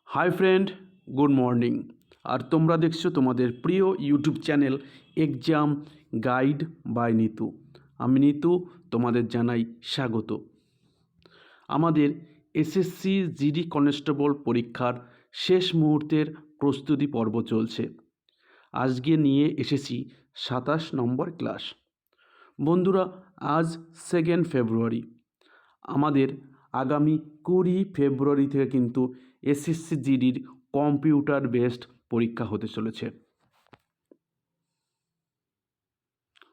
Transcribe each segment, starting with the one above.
High friend, good morning. আর তোমরা দেখছো তোমাদের প্রিয় YouTube channel exam guide by Nitu. আমি নিতু, তোমাদের জানাই স্বাগত। আমাদের এসএসসি জিডি কনস্টেবল পরীক্ষার শেষ মুহূর্তের প্রস্তুতি পর্ব চলছে। আজকে নিয়ে এসেছি 27 নম্বর ক্লাস। বন্ধুরা, আজ 2 ফেব্রুয়ারি। আমাদের আগামী 20 ফেব্রুয়ারি থেকে কিন্তু এসএসসি জিডির কম্পিউটার বেসড পরীক্ষা হতে চলেছে।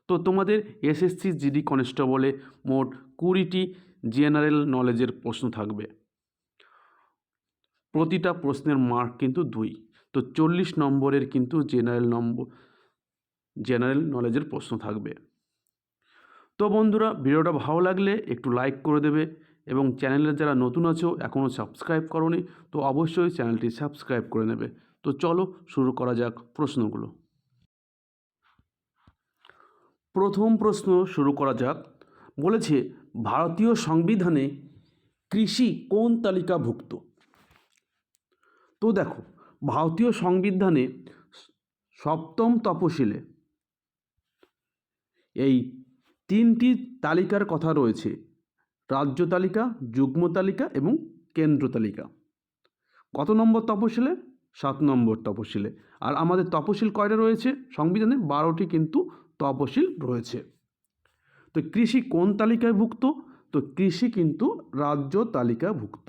তো তোমাদের এসএসসি জিডি কনস্টেবলে মোট 20টি জেনারেল নলেজের প্রশ্ন থাকবে। প্রতিটা প্রশ্নের মার্ক কিন্তু 2। তো 40 নম্বরের কিন্তু জেনারেল নলেজের প্রশ্ন থাকবে। তো বন্ধুরা, ভিডিওটা ভালো লাগলে একটু লাইক করে দেবে এবং চ্যানেলে যারা নতুন আছো এখনও সাবস্ক্রাইব করোনি তো অবশ্যই চ্যানেলটি সাবস্ক্রাইব করে নেবে। তো চলো শুরু করা যাক প্রশ্নগুলো। প্রথম প্রশ্ন শুরু করা যাক। বলেছে, ভারতীয় সংবিধানে কৃষি কোন তালিকাভুক্ত? তো দেখো, ভারতীয় সংবিধানে 7ম তফসিলে এই 3টি তালিকার কথা রয়েছে: রাজ্য তালিকা, যুগ্ম তালিকা এবং কেন্দ্র তালিকা। কত নম্বর তফসিলে? 7 নম্বর তফসিলে। আর আমাদের তফসিল কয়টা রয়েছে সংবিধানে? 12টি কিন্তু তফসিল রয়েছে। তো কৃষি কোন তালিকায় ভুক্ত? তো কৃষি কিন্তু রাজ্য তালিকাভুক্ত।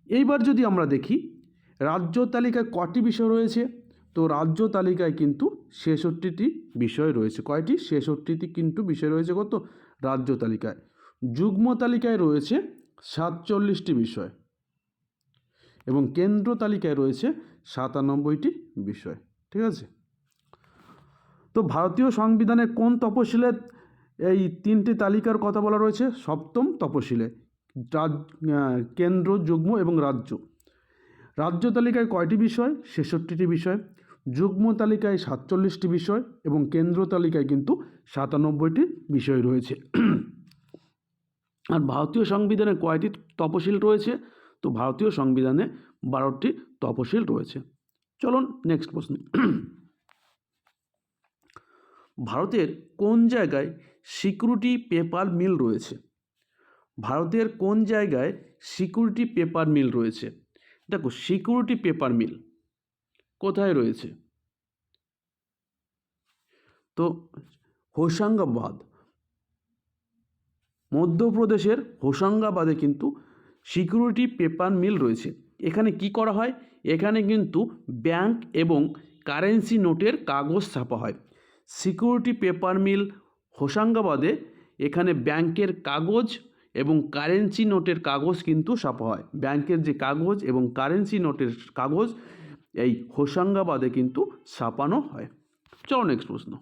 এইবার যদি আমরা দেখি রাজ্য তালিকায় কটি বিষয় রয়েছে, তো রাজ্য তালিকায় কিন্তু 66টি বিষয় রয়েছে। কয়টি? 66টি কিন্তু বিষয় রয়েছে। কত? রাজ্য তালিকায়। যুগ্ম তালিকায় রয়েছে 47টি বিষয় এবং কেন্দ্র তালিকায় রয়েছে 97টি বিষয়। ঠিক আছে। তো ভারতীয় সংবিধানে কোন তফসিলে এই 3টি তালিকার কথা বলা রয়েছে? 7ম তফসিলে। কেন্দ্র, যুগ্ম এবং রাজ্য। রাজ্য তালিকায় কয়টি বিষয়? 66টি বিষয়। যুগ্ম তালিকায় 47টি বিষয় এবং কেন্দ্র তালিকায় কিন্তু 97টি বিষয় রয়েছে। আর ভারতীয় সংবিধানে কয়টি তফসিল রয়েছে? তো ভারতীয় সংবিধানে 12টি তফসিল রয়েছে। চলুন নেক্সট প্রশ্ন। ভারতের কোন জায়গায় সিকিউরিটি পেপার মিল রয়েছে? ভারতের কোন জায়গায় সিকিউরিটি পেপার মিল রয়েছে? দেখো, সিকিউরিটি পেপার মিল কোথায় রয়েছে? তো হোশাঙ্গাবাদ, মধ্যপ্রদেশের হোশাঙ্গাবাদে কিন্তু সিকিউরিটি পেপার মিল রয়েছে। এখানে কি করা হয়? এখানে কিন্তু ব্যাংক এবং কারেন্সি নোটের কাগজ ছাপা হয়। সিকিউরিটি পেপার মিল হোশাঙ্গাবাদে এখানে ব্যাংকের কাগজ এবং কারেন্সি নোটের কাগজ কিন্তু ছাপা হয়। ব্যাংকের যে কাগজ এবং কারেন্সি নোটের কাগজ এই হোশাঙ্গাবাদে কিন্তু ছাপানো হয়। চলো নেক্সট প্রশ্ন।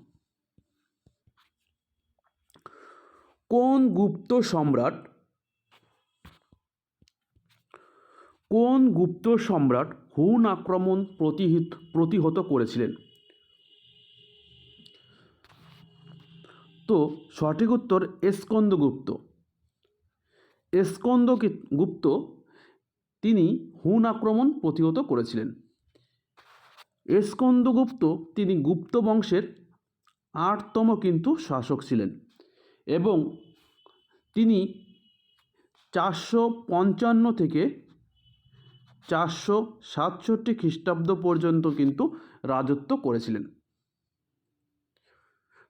কোন গুপ্ত সম্রাট হুন আক্রমণ প্রতিহত করেছিলেন? তো সঠিক উত্তর স্কন্দগুপ্ত। স্কন্দগুপ্ত তিনি হুন আক্রমণ প্রতিহত করেছিলেন। স্কন্দগুপ্ত তিনি গুপ্ত বংশের 8তম কিন্তু শাসক ছিলেন এবং তিনি 455 থেকে 467 খ্রিস্টাব্দ পর্যন্ত কিন্তু রাজত্ব করেছিলেন।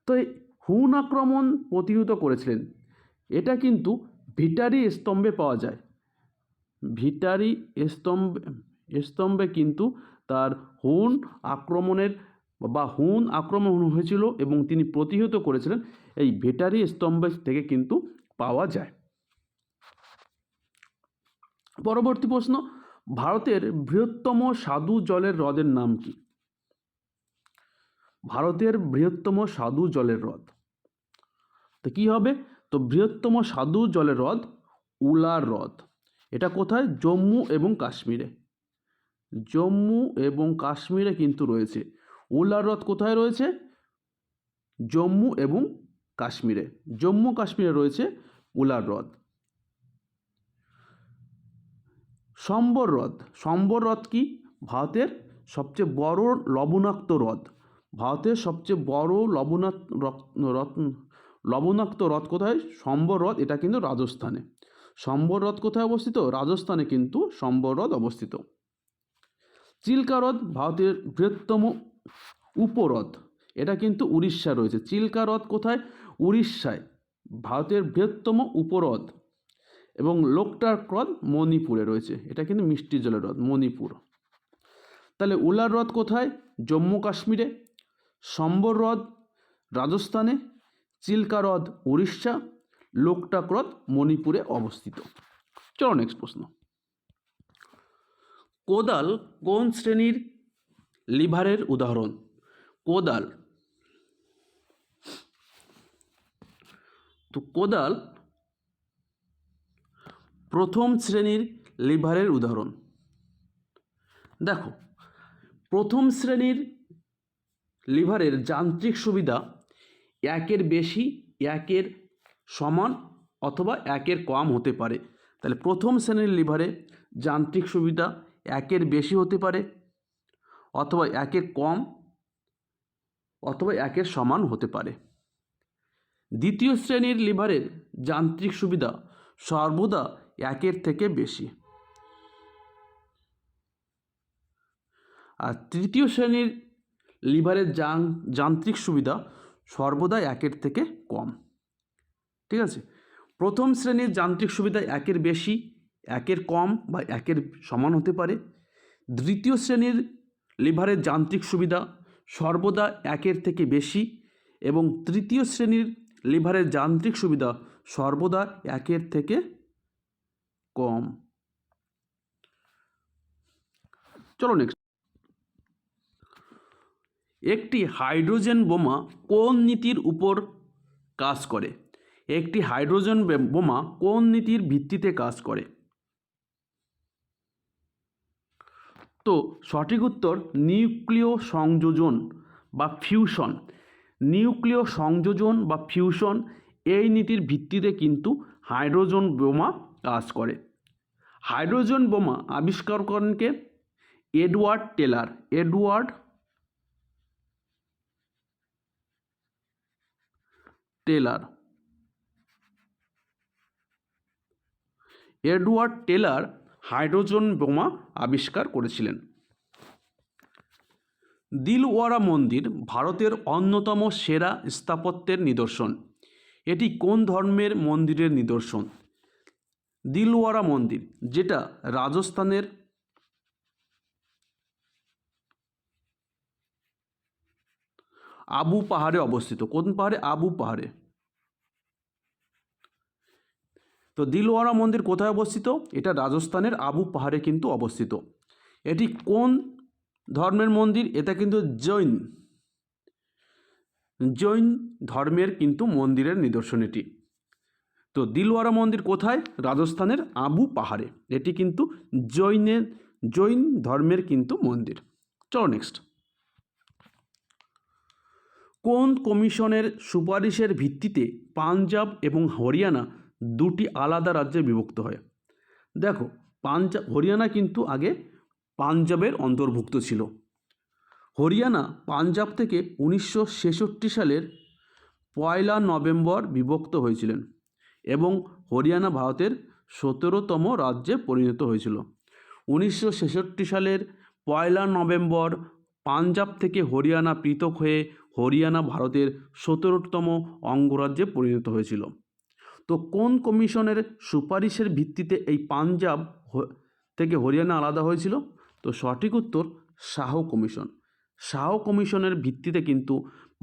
তো এই হুন আক্রমণ প্রতিহত করেছিলেন, এটা কিন্তু ভিটারি স্তম্ভে পাওয়া যায়। ভিটারি স্তম্ভে কিন্তু তার হুন আক্রমণ হয়েছিল এবং তিনি প্রতিহত করেছিলেন, এই ভিটারি স্তম্ভ থেকে কিন্তু পাওয়া যায়। পরবর্তী প্রশ্ন, ভারতের বৃহত্তম স্বাদু জলের হ্রদের নাম কি? ভারতের বৃহত্তম স্বাদু জলের হ্রদ তো কি হবে? তো বৃহত্তম স্বাদু জলের হ্রদ উলার হ্রদ। এটা কোথায়? জম্মু এবং কাশ্মীরে। জম্মু এবং কাশ্মীরে কিন্তু রয়েছে। উলার হ্রদ কোথায় রয়েছে? জম্মু এবং কাশ্মীরে। জম্মু কাশ্মীরে রয়েছে উলার হ্রদ। সম্বর হ্রদ। সম্বর হ্রদ কি? ভারতের সবচেয়ে বড় লবণাক্ত হ্রদ। ভারতের সবচেয়ে বড় লবণাক্ত হ্রদ কোথায়? সম্বর হ্রদ। এটা কিন্তু রাজস্থানে। সম্বর হ্রদ কোথায় অবস্থিত? রাজস্থানে কিন্তু সম্বর হ্রদ অবস্থিত। চিল্কা হ্রদ ভারতের বৃহত্তম উপহ্রদ। এটা কিন্তু উড়িষ্যা রয়েছে। চিল্কা হ্রদ কোথায়? উড়িষ্যায়, ভারতের বৃহত্তম উপহ্রদ। এবং লোকটাক হ্রদ মণিপুরে রয়েছে। এটা কিন্তু মিষ্টি জলের হ্রদ, মণিপুর। তাহলে উলার হ্রদ কোথায়? জম্মু কাশ্মীরে। সম্বর হ্রদ রাজস্থানে, চিল্কা হ্রদ উড়িষ্যা, লোকটাক হ্রদ মণিপুরে অবস্থিত। চলো নেক্সট প্রশ্ন। কোদাল কোন শ্রেণীর লিভারের উদাহরণ? কোদাল, তো কোদাল প্রথম শ্রেণীর লিভারের উদাহরণ। দেখো, প্রথম শ্রেণীর লিভারের যান্ত্রিক সুবিধা একের বেশি, একের সমান অথবা একের কম হতে পারে। তাহলে প্রথম শ্রেণীর লিভারে যান্ত্রিক সুবিধা একের বেশি হতে পারে, অথবা একের কম, অথবা একের সমান হতে পারে। দ্বিতীয় শ্রেণীর লিভারের যান্ত্রিক সুবিধা সর্বদা একের থেকে বেশি। আর তৃতীয় শ্রেণীর লিভারের যান্ত্রিক সুবিধা সর্বদা একের থেকে কম। ঠিক আছে? প্রথম শ্রেণীর যান্ত্রিক সুবিধা একের বেশি, একের কম বা একের সমান হতে পারে। দ্বিতীয় শ্রেণীর লিভারের যান্ত্রিক সুবিধা সর্বদা একের থেকে বেশি, এবং তৃতীয় শ্রেণীর লিভারের যান্ত্রিক সুবিধা সর্বদা একের থেকে কম। চলো নেক্সট। একটি হাইড্রোজেন বোমা কোন নীতির উপর কাজ করে? একটি হাইড্রোজেন বোমা কোন নীতির ভিত্তিতে কাজ করে? তো সঠিক উত্তর নিউক্লিয় সংযোজন বা ফিউশন। নিউক্লিয় সংযোজন বা ফিউশন এই নীতির ভিত্তিতে কিন্তু হাইড্রোজেন বোমা কাজ করে। হাইড্রোজেন বোমা আবিষ্কার করেন কে? Edward Teller. Edward Teller. Edward Teller hydrogen বোমা আবিষ্কার করেছিলেন। দিলওয়ারা মন্দির ভারতের অন্যতম সেরা স্থাপত্যের নিদর্শন। এটি কোন ধর্মের মন্দিরের নিদর্শন? দিলওয়ারা মন্দির, যেটা রাজস্থানের আবু পাহাড়ে অবস্থিত। কোন পাহাড়ে? আবু পাহাড়ে। তো দিলওয়ারা মন্দির কোথায় অবস্থিত? এটা রাজস্থানের আবু পাহাড়ে কিন্তু অবস্থিত। এটি কোন ধর্মের মন্দির? এটা কিন্তু জৈন ধর্মের কিন্তু মন্দিরের নিদর্শন এটি। তো দিলওয়ারা মন্দির কোথায়? রাজস্থানের আবু পাহাড়ে। এটি কিন্তু জৈন ধর্মের কিন্তু মন্দির। চলো নেক্সট। কোন কমিশনের সুপারিশের ভিত্তিতে পাঞ্জাব এবং হরিয়ানা দুটি আলাদা রাজ্যে বিভক্ত হয়? দেখো, হরিয়ানা কিন্তু আগে পাঞ্জাবের অন্তর্ভুক্ত ছিল। হরিয়ানা পাঞ্জাব থেকে 1966 সালের 1 নভেম্বর বিভক্ত হয়েছিলেন, এবং হরিয়ানা ভারতের 17তম রাজ্যে পরিণত হয়েছিল। 1966 সালের 1 নভেম্বর পাঞ্জাব থেকে হরিয়ানা পৃথক হয়ে হরিয়ানা ভারতের 17তম অঙ্গরাজ্যে পরিণত হয়েছিল। তো কোন কমিশনের সুপারিশের ভিত্তিতে এই পাঞ্জাব থেকে হরিয়ানা আলাদা হয়েছিল? তো সঠিক উত্তর শাহ কমিশন। শাহ কমিশনের ভিত্তিতে কিন্তু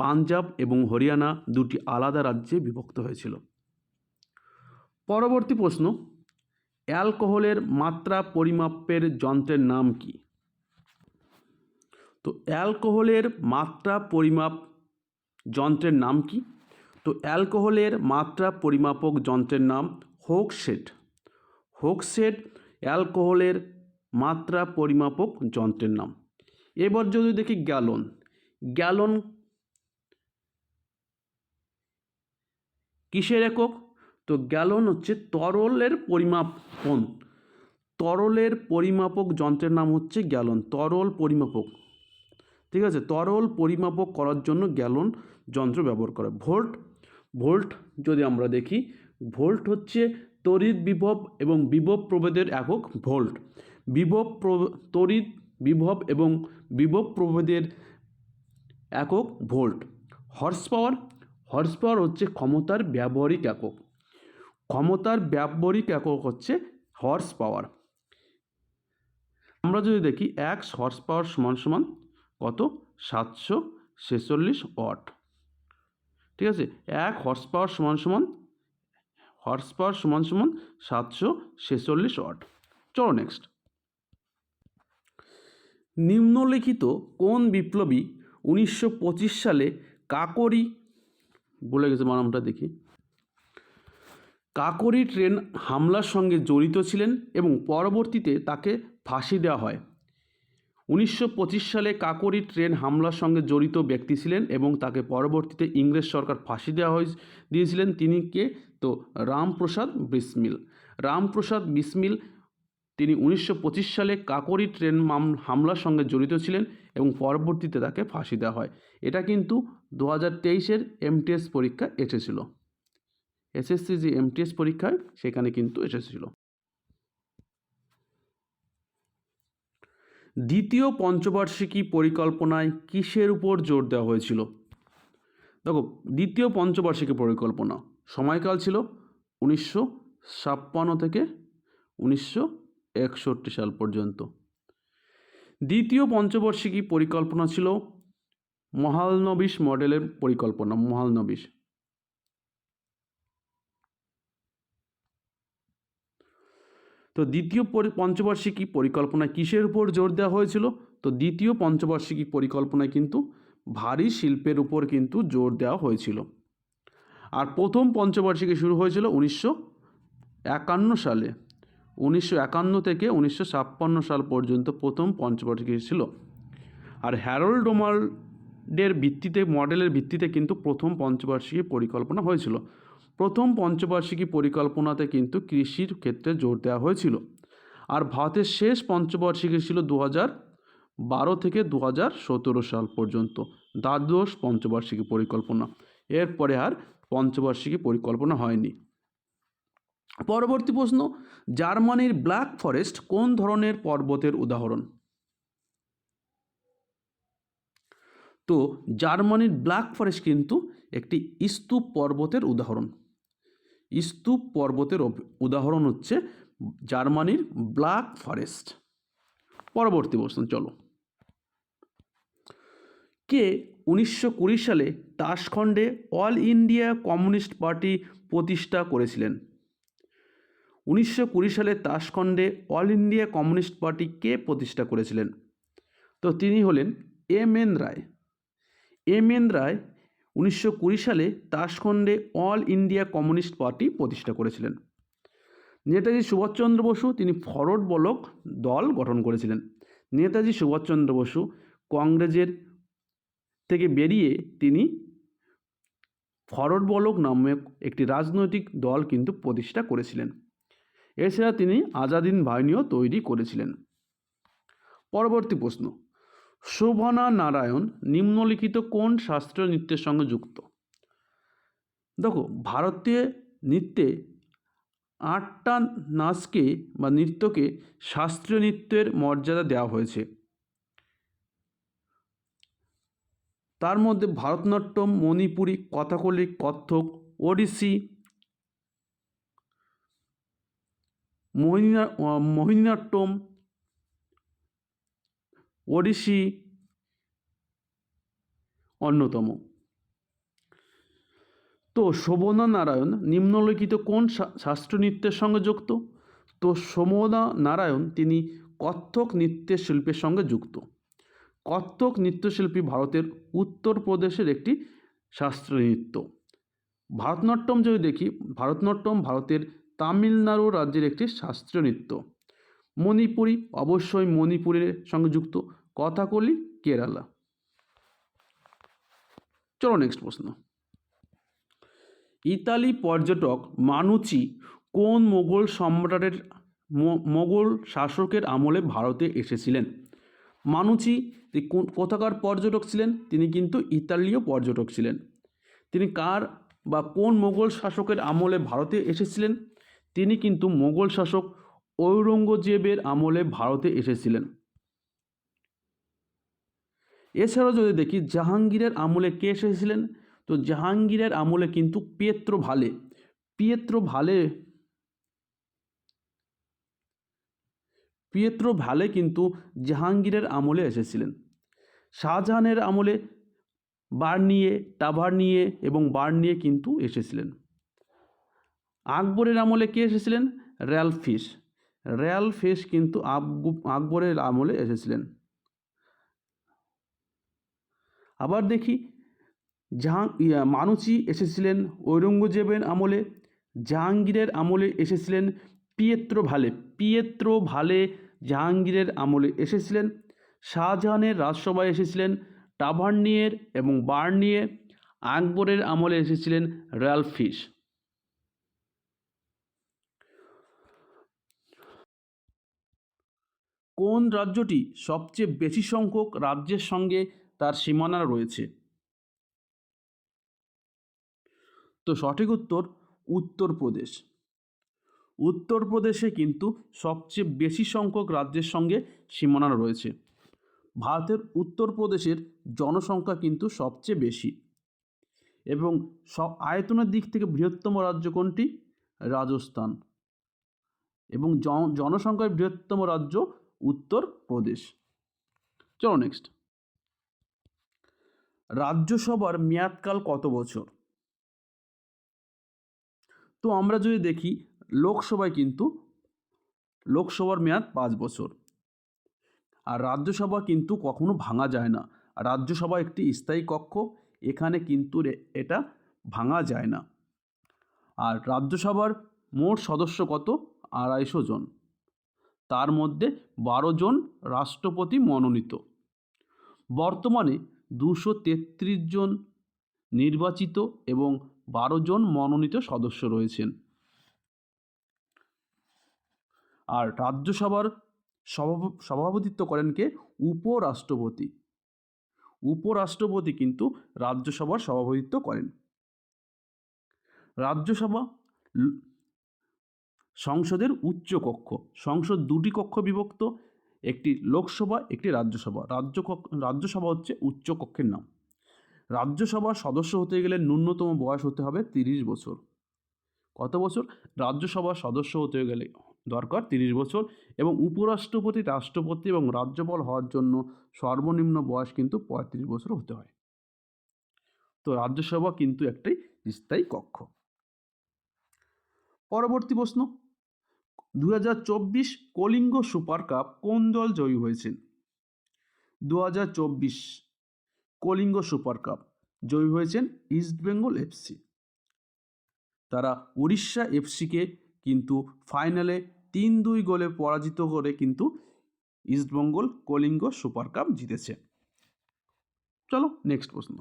পাঞ্জাব এবং হরিয়ানা দুটি আলাদা রাজ্যে বিভক্ত হয়েছিল। পরবর্তী প্রশ্ন, অ্যালকোহলের মাত্রা পরিমাপের যন্ত্রের নাম কি? তো অ্যালকোহলের মাত্রা পরিমাপ যন্ত্রের নাম কি? তো অ্যালকোহলের মাত্রা পরিমাপক যন্ত্রের নাম হোকসেট। হোকসেট অ্যালকোহলের মাত্রা পরিমাপক যন্ত্রের নাম। এবার যদি দেখি গ্যালন। গ্যালন কিসের একক? তো গ্যালন হচ্ছে তরলের পরিমাপন। তরলের পরিমাপক যন্ত্রের নাম হচ্ছে গ্যালন। তরল পরিমাপক, ঠিক আছে, তরল পরিমাপক করার জন্য গ্যালন যন্ত্র ব্যবহার করে। ভোল্ট, ভোল্ট যদি আমরা দেখি, ভোল্ট হচ্ছে তড়িৎ বিভব এবং বিভব প্রভেদের একক ভোল্ট। তড়িৎ বিভব এবং বিভব প্রভেদের একক volt. Horse power, horse power হচ্ছে ক্ষমতার ব্যবহারিক একক। ক্ষমতার ব্যবহারিক একক হচ্ছে হর্স পাওয়ার। আমরা যদি দেখি 1 হর্স পাওয়ার সমান সমান কত, 746 ওয়াট, ঠিক আছে। 1 হর্স পাওয়ার সমান সমান 746 ওয়াট। চলো নেক্সট। নিম্নলিখিত কোন বিপ্লবী 1925 সালে কাকোরি, বলে গেছে বানামটা দেখি, কাকোরি ট্রেন হামলার সঙ্গে জড়িত ছিলেন এবং পরবর্তীতে তাকে ফাঁসি দেওয়া হয়। 1925 সালে কাকোরি ট্রেন হামলার সঙ্গে জড়িত ব্যক্তি ছিলেন এবং তাকে পরবর্তীতে ইংরেজ সরকার ফাঁসি দিয়েছিলেন। তিনি কে? তো রামপ্রসাদ বিসমিল। রামপ্রসাদ বিসমিল তিনি 1925 সালে কাকোরি ট্রেন হামলার সঙ্গে জড়িত ছিলেন এবং পরবর্তীতে তাকে ফাঁসি দেওয়া হয়। এটা কিন্তু 2023-এর MTS পরীক্ষা এসেছিল, SSC যে MTS পরীক্ষায় সেখানে কিন্তু এসেছিল। দ্বিতীয় পঞ্চবার্ষিকী পরিকল্পনায় কিসের উপর জোর দেওয়া হয়েছিল? দেখো, দ্বিতীয় পঞ্চবার্ষিকী পরিকল্পনা সময়কাল ছিল 1956 থেকে 1961 সাল পর্যন্ত। দ্বিতীয় পঞ্চবার্ষিকী পরিকল্পনা ছিল মহালনবিশ মডেলের পরিকল্পনা, মহালনবিশ। তো দ্বিতীয় পঞ্চবার্ষিকী পরিকল্পনায় কিসের উপর জোর দেওয়া হয়েছিল? তো দ্বিতীয় পঞ্চবার্ষিকী পরিকল্পনায় কিন্তু ভারী শিল্পের উপর কিন্তু জোর দেওয়া হয়েছিল। আর প্রথম পঞ্চবার্ষিকী শুরু হয়েছিল 1951 সালে। 1951 থেকে 1956 সাল পর্যন্ত প্রথম পঞ্চবার্ষিকী ছিল। আর হ্যারল্ড ডোনাল্ডের মডেলের ভিত্তিতে কিন্তু প্রথম পঞ্চবার্ষিকী পরিকল্পনা হয়েছিল। প্রথম পঞ্চবার্ষিকী পরিকল্পনাতে কিন্তু কৃষির ক্ষেত্রে জোর দেওয়া হয়েছিল। আর ভারতের শেষ পঞ্চবার্ষিকী ছিল 2012 থেকে 2017 সাল পর্যন্ত, দ্বাদশ পঞ্চবার্ষিকী পরিকল্পনা। এরপরে আর পঞ্চবার্ষিকী পরিকল্পনা হয়নি। পরবর্তী প্রশ্ন, জার্মানির ব্ল্যাক ফরেস্ট কোন ধরনের পর্বতের উদাহরণ? তো জার্মানির ব্ল্যাক ফরেস্ট কিন্তু একটি স্তূপ পর্বতের উদাহরণ। স্তূপ পর্বতের উদাহরণ হচ্ছে জার্মানির ব্ল্যাক ফরেস্ট। পরবর্তী প্রশ্ন চলো। কে 1920 সালে তাশখণ্ডে অল ইন্ডিয়া কমিউনিস্ট পার্টি প্রতিষ্ঠা করেছিলেন? 1920 সালে তাশখণ্ডে অল ইন্ডিয়া কমিউনিস্ট পার্টি কে প্রতিষ্ঠা করেছিলেন? তো তিনি হলেন MN রায়। MN রায় 1920 সালে তাশখণ্ডে অল ইন্ডিয়া কমিউনিস্ট পার্টি প্রতিষ্ঠা করেছিলেন। নেতাজি সুভাষচন্দ্র বসু তিনি ফরওয়ার্ড ব্লক দল গঠন করেছিলেন। নেতাজি সুভাষচন্দ্র বসু কংগ্রেসের থেকে বেরিয়ে তিনি ফরওয়ার্ড ব্লক নামক একটি রাজনৈতিক দল কিন্তু প্রতিষ্ঠা করেছিলেন। এছাড়া তিনি আজাদ হিন্দ বাহিনীও তৈরি করেছিলেন। পরবর্তী প্রশ্ন, শোভনা নারায়ণ নিম্নলিখিত কোন শাস্ত্রীয় নৃত্যের সঙ্গে যুক্ত? দেখো, ভারতীয় নৃত্যে 8টা নাচকে বা নৃত্যকে শাস্ত্রীয় নৃত্যের মর্যাদা দেওয়া হয়েছে। তার মধ্যে ভারতনাট্যম, মণিপুরী, কথাকলি, কত্থক, ওড়িশি, মোহিনীনাট্যম, ওড়িশি অন্যতম। তো শোভনা নারায়ণ নিম্নলিখিত কোন শাস্ত্রীয় নৃত্যের সঙ্গে যুক্ত? তো শোভনা নারায়ণ তিনি কত্থক নৃত্যের শিল্পের সঙ্গে যুক্ত। কত্থক নৃত্যশিল্পী ভারতের উত্তরপ্রদেশের একটি শাস্ত্রীয় নৃত্য। ভারতনাট্যম যদি দেখি, ভারতনাট্যম ভারতের তামিলনাড়ু রাজ্যের একটি শাস্ত্রীয় নৃত্য। মণিপুরী অবশ্যই মণিপুরের সঙ্গে যুক্ত। কথাকলি কেরালা। চলো নেক্সট প্রশ্ন। ইতালি পর্যটক মানুচি কোন মোগল সম্রাটের মোগল শাসকের আমলে ভারতে এসেছিলেন। মানুচি কোথাকার পর্যটক ছিলেন? তিনি কিন্তু ইতালীয় পর্যটক ছিলেন। তিনি কার বা কোন মোগল শাসকের আমলে ভারতে এসেছিলেন? তিনি কিন্তু মোগল শাসক ঔরঙ্গজেবের আমলে ভারতে এসেছিলেন। এছাড়াও যদি দেখি জাহাঙ্গীরের আমলে কে এসেছিলেন, তো জাহাঙ্গীরের আমলে কিন্তু পিয়েত্রো ভালে কিন্তু জাহাঙ্গীরের আমলে এসেছিলেন। শাহজাহানের আমলে বার্নিয়ে, টাভার্নিয়ে এবং বার্নিয়ে কিন্তু এসেছিলেন। আকবরের আমলে কে এসেছিলেন? র্যালফিশ কিন্তু আকবরের আমলে এসেছিলেন। আবার দেখি মানুচি এসেছিলেন ঔরঙ্গজেবের আমলে, জাহাঙ্গীরের আমলে এসেছিলেন পিয়েত্রো ভালে জাহাঙ্গীরের আমলে এসেছিলেন। শাহজাহানের রাজসভায় এসেছিলেন টাভার্নিয়ের এবং বার্নিয়ে, আকবরের আমলে এসেছিলেন র্যালফিশ। কোন রাজ্যটি সবচেয়ে বেশি সংখ্যক রাজ্যের সঙ্গে তার সীমানা রয়েছে? তো সঠিক উত্তর উত্তরপ্রদেশ। উত্তরপ্রদেশে কিন্তু সবচেয়ে বেশি সংখ্যক রাজ্যের সঙ্গে সীমানা রয়েছে। ভারতের উত্তরপ্রদেশের জনসংখ্যা কিন্তু সবচেয়ে বেশি এবং আয়তনের দিক থেকে বৃহত্তম রাজ্য কোনটি? রাজস্থান। এবং জনসংখ্যার বৃহত্তম রাজ্য উত্তরপ্রদেশ। চলো নেক্সট। রাজ্যসভার মেয়াদকাল কত বছর? তো আমরা যদি দেখি লোকসভার মেয়াদ 5 বছর। আর রাজ্যসভা কিন্তু কখনো ভাঙা যায় না। রাজ্যসভা একটি স্থায়ী কক্ষ, এখানে কিন্তু এটা ভাঙা যায় না। আর রাজ্যসভার মোট সদস্য কত? 250 জন। তার মধ্যে 12 জন রাষ্ট্রপতি মনোনীত। বর্তমানে 233 জন নির্বাচিত এবং 12 জন মনোনীত সদস্য রয়েছেন। আর রাজ্যসভার সভাপতিত্ব করেন কে? উপরাষ্ট্রপতি। উপরাষ্ট্রপতি কিন্তু রাজ্যসভার সভাপতিত্ব করেন। রাজ্যসভা সংসদের উচ্চকক্ষ। সংসদ দুটি কক্ষ বিভক্ত, একটি লোকসভা, একটি রাজ্যসভা। রাজ্যসভা হচ্ছে উচ্চকক্ষের নাম। রাজ্যসভার সদস্য হতে গেলে ন্যূনতম বয়স হতে হবে 30 বছর। কত বছর? রাজ্যসভার সদস্য হতে গেলে দরকার 30 বছর এবং উপরাষ্ট্রপতি, রাষ্ট্রপতি এবং রাজ্যপাল হওয়ার জন্য সর্বনিম্ন বয়স কিন্তু 35 বছর হতে হয়। তো রাজ্যসভা কিন্তু একটি স্থায়ী কক্ষ। পরবর্তী প্রশ্ন, 2024 কলিঙ্গ সুপার কাপ কোন দল জয়ী হয়েছেন? 2024 কলিঙ্গ সুপার কাপ জয়ী হয়েছেন ইস্টবেঙ্গল এফসি। তারা উড়িষ্যা এফসিকে কিন্তু ফাইনালে 3-2 গোলে পরাজিত করে কিন্তু ইস্টবেঙ্গল কলিঙ্গ সুপার কাপ জিতেছে। চলো নেক্সট প্রশ্ন।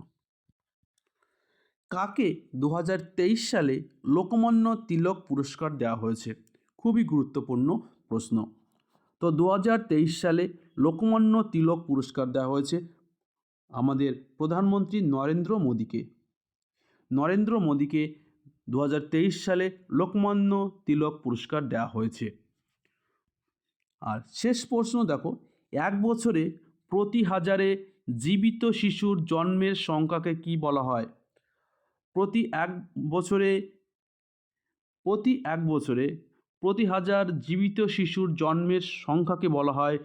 কাকে 2023 সালে লোকমান্য তিলক পুরস্কার দেওয়া হয়েছে? খুবই গুরুত্বপূর্ণ প্রশ্ন। তো 2023 সালে লোকমান্য তিলক পুরস্কার দেওয়া হয়েছে আমাদের প্রধানমন্ত্রী নরেন্দ্র মোদীকে 2023 সালে লোকমান্য তিলক পুরস্কার দেওয়া হয়েছে। আর শেষ প্রশ্ন দেখো, 1 বছরে প্রতি হাজারে জীবিত শিশুর জন্মের সংখ্যাকে কি বলা হয়? প্রতি এক বছরে প্রতি হাজার জীবিত শিশুর জন্মের সংখ্যাকে বলা হয়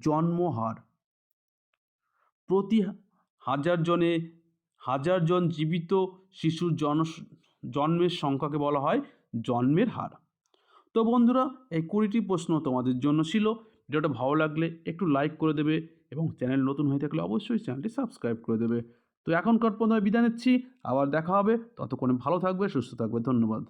জন্মহার। প্রতি হাজার জন জীবিত শিশুর জন্মের সংখ্যাকে বলা হয় জন্মের হার। তো বন্ধুরা, এই 20টি প্রশ্ন তোমাদের জন্য ছিল। ভিডিওটা ভালো লাগলে একটু লাইক করে দেবে এবং চ্যানেল নতুন হয়ে থাকলে অবশ্যই চ্যানেলটি সাবস্ক্রাইব করে দেবে। তো এখনকার পর্যন্ত বিদায় নিচ্ছি, আবার দেখা হবে। ততক্ষণে ভালো থাকবে, সুস্থ থাকবে। ধন্যবাদ।